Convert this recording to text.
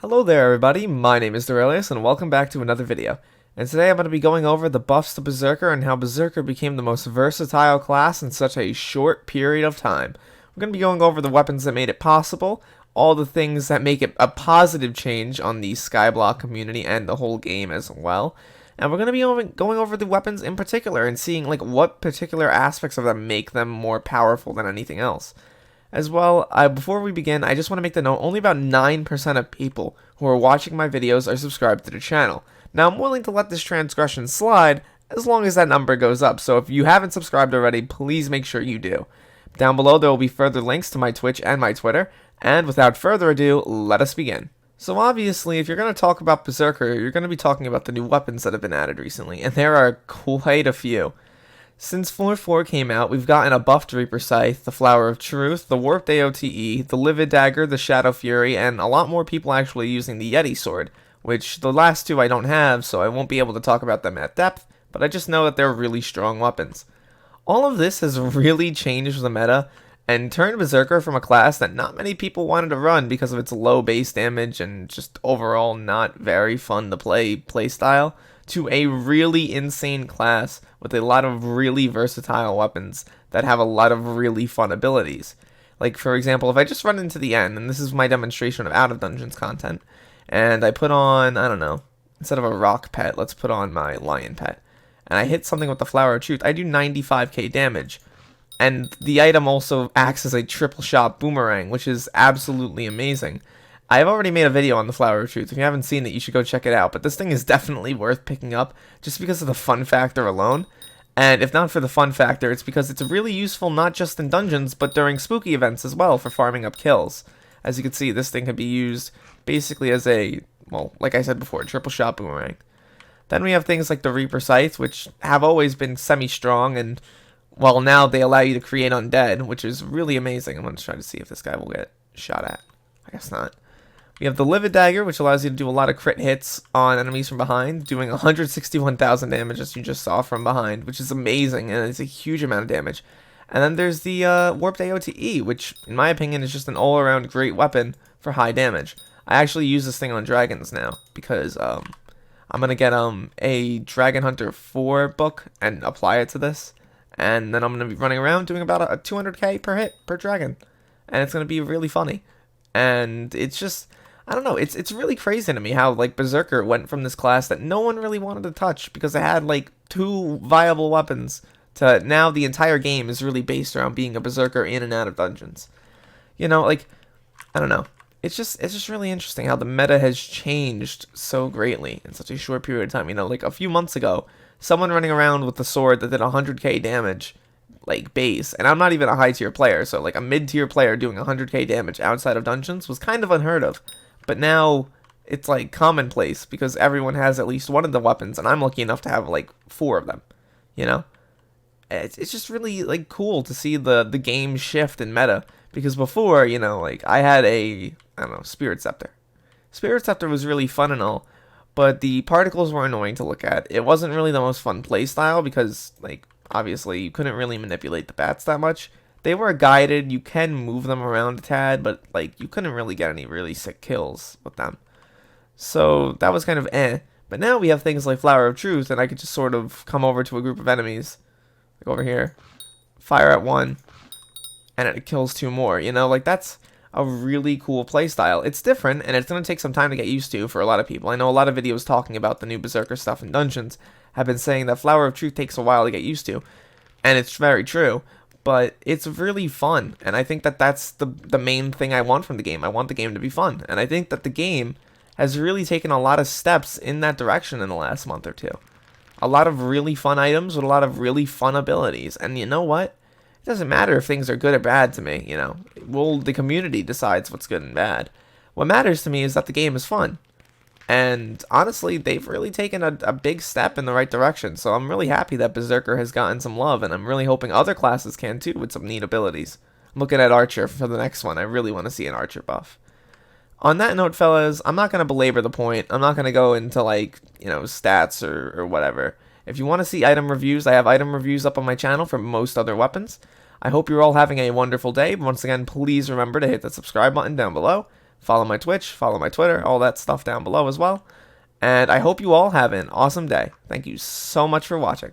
Hello there everybody, my name is Derailious and welcome back to another video. And today I'm going to be going over the buffs to Berserker and how Berserker became the most versatile class in such a short period of time. We're going to be going over the weapons that made it possible, all the things that make it a positive change on the Skyblock community and the whole game as well. And we're going to be going over the weapons in particular and seeing what particular aspects of them make them more powerful than anything else. As well, before we begin, I just want to make the note, only about 9% of people who are watching my videos are subscribed to the channel. Now, I'm willing to let this transgression slide as long as that number goes up, so if you haven't subscribed already, please make sure you do. Down below, there will be further links to my Twitch and my Twitter, and without further ado, let us begin. So obviously, if you're going to talk about Berserker, you're going to be talking about the new weapons that have been added recently, and there are quite a few. Since 4.4 came out, we've gotten a buffed Reaper Scythe, the Flower of Truth, the Warped AOTE, the Livid Dagger, the Shadow Fury, and a lot more people actually using the Yeti Sword, which the last two I don't have, so I won't be able to talk about them at depth, but I just know that they're really strong weapons. All of this has really changed the meta, and turned Berserker from a class that not many people wanted to run because of its low base damage and just overall not very fun to play style, to a really insane class with a lot of really versatile weapons that have a lot of really fun abilities. Like, for example, if I just run into the end, and this is my demonstration of out of dungeons content, and I put on, I don't know, instead of a rock pet, let's put on my lion pet, and I hit something with the Flower of Truth, I do 95k damage. And the item also acts as a triple shot boomerang, which is absolutely amazing. I've already made a video on the Flower of Truth. If you haven't seen it, you should go check it out. But this thing is definitely worth picking up just because of the fun factor alone. And if not for the fun factor, it's because it's really useful not just in dungeons, but during spooky events as well for farming up kills. As you can see, this thing can be used basically as a, well, like I said before, triple shot boomerang. Then we have things like the Reaper Scythe, which have always been semi-strong, and, well, now they allow you to create undead, which is really amazing. I'm going to try to see if this guy will get shot at. I guess not. We have the Livid Dagger, which allows you to do a lot of crit hits on enemies from behind, doing 161,000 damage as you just saw from behind, which is amazing, and it's a huge amount of damage. And then there's the Warped AOTE, which, in my opinion, is just an all-around great weapon for high damage. I actually use this thing on dragons now, because I'm going to get a Dragon Hunter 4 book and apply it to this, and then I'm going to be running around doing about a 200k per hit per dragon, and it's going to be really funny. And it's just, I don't know, it's really crazy to me how, like, Berserker went from this class that no one really wanted to touch because it had, like, 2 viable weapons to now the entire game is really based around being a Berserker in and out of dungeons. You know, like, I don't know. It's just really interesting how the meta has changed so greatly in such a short period of time. You know, like, a few months ago, someone running around with a sword that did 100k damage, like, base, and I'm not even a high tier player, so like a mid tier player doing 100k damage outside of dungeons was kind of unheard of. But now it's like commonplace because everyone has at least one of the weapons, and I'm lucky enough to have like 4 of them. You know, it's just really like cool to see the game shift in meta, because before, you know, like, I had a, I don't know, Spirit Scepter. Spirit Scepter was really fun and all, but the particles were annoying to look at. It wasn't really the most fun playstyle because, like, obviously you couldn't really manipulate the bats that much. They were guided, you can move them around a tad, but, like, you couldn't really get any really sick kills with them. So that was kind of eh. But now we have things like Flower of Truth, and I could just sort of come over to a group of enemies, like over here, fire at 1, and it kills 2 more. You know, like, that's a really cool playstyle. It's different, and it's going to take some time to get used to for a lot of people. I know a lot of videos talking about the new Berserker stuff in dungeons have been saying that Flower of Truth takes a while to get used to, and it's very true. But it's really fun, and I think that that's the main thing I want from the game. I want the game to be fun, and I think that the game has really taken a lot of steps in that direction in the last month or 2. A lot of really fun items with a lot of really fun abilities, and you know what? It doesn't matter if things are good or bad to me, you know. Well, the community decides what's good and bad. What matters to me is that the game is fun. And honestly, they've really taken a big step in the right direction, so I'm really happy that Berserker has gotten some love, and I'm really hoping other classes can too with some neat abilities. I'm looking at Archer for the next one. I really want to see an Archer buff. On that note, fellas, I'm not going to belabor the point. I'm not going to go into, like, you know, stats or whatever. If you want to see item reviews, I have item reviews up on my channel for most other weapons. I hope you're all having a wonderful day. Once again, please remember to hit the subscribe button down below. Follow my Twitch, follow my Twitter, all that stuff down below as well. And I hope you all have an awesome day. Thank you so much for watching.